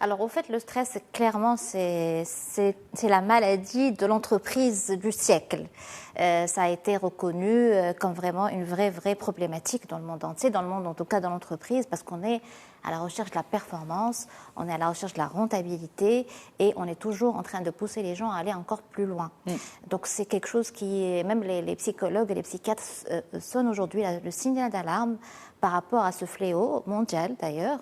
Alors, au fait, le stress, clairement, c'est la maladie de l'entreprise du siècle. Ça a été reconnu comme vraiment une vraie problématique dans le monde entier, dans le monde, en tout cas dans l'entreprise, parce qu'on est à la recherche de la performance, on est à la recherche de la rentabilité et on est toujours en train de pousser les gens à aller encore plus loin. Donc, c'est quelque chose qui, même les psychologues et les psychiatres sonnent aujourd'hui le signal d'alarme par rapport à ce fléau mondial, d'ailleurs,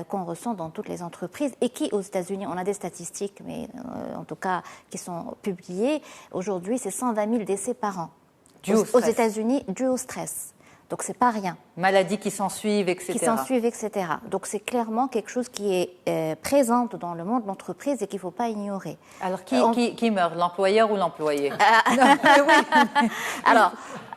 qu'on ressent dans toutes les entreprises et qui, aux États-Unis, on a des statistiques, mais en tout cas qui sont publiées, aujourd'hui, c'est 120 000 décès par an. Aux États-Unis, dû au stress. Donc, c'est pas rien. Maladies qui s'ensuivent, etc. Qui s'ensuivent, etc. Donc, c'est clairement quelque chose qui est présente dans le monde de l'entreprise et qu'il ne faut pas ignorer. Alors, qui meurt, l'employeur ou l'employé?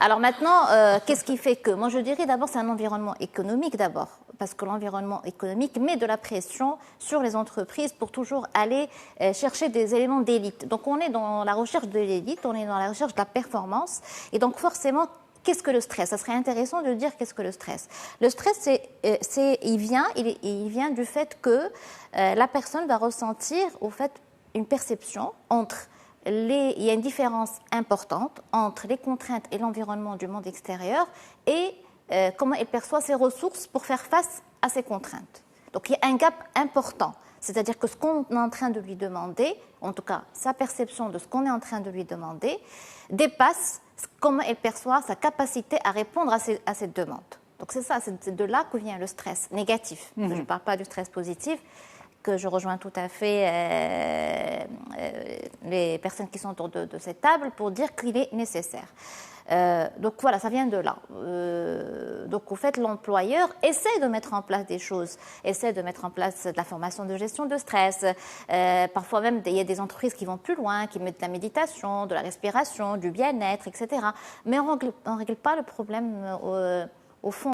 Alors maintenant, qu'est-ce qui fait que... Moi, je dirais d'abord, c'est un environnement économique d'abord. Parce que l'environnement économique met de la pression sur les entreprises pour toujours aller chercher des éléments d'élite. Donc, on est dans la recherche de l'élite, on est dans la recherche de la performance. Et donc, forcément, qu'est-ce que le stress? Ça serait intéressant de dire qu'est-ce que le stress. Le stress, il vient du fait que la personne va ressentir, au fait, une perception entre... Il y a une différence importante entre les contraintes et l'environnement du monde extérieur et comment elle perçoit ses ressources pour faire face à ces contraintes. Donc, il y a un gap important. C'est-à-dire que ce qu'on est en train de lui demander, en tout cas sa perception de ce qu'on est en train de lui demander, dépasse comment elle perçoit sa capacité à répondre à cette demande. Donc, c'est ça, c'est de là que vient le stress négatif. Je ne parle pas du stress positif, que je rejoins tout à fait les personnes qui sont autour de cette table pour dire qu'il est nécessaire. Donc voilà, ça vient de là. Donc au fait, l'employeur essaie de mettre en place des choses, essaie de mettre en place de la formation de gestion de stress. Parfois même, il y a des entreprises qui vont plus loin, qui mettent de la méditation, de la respiration, du bien-être, etc. Mais on ne règle pas le problème au fond.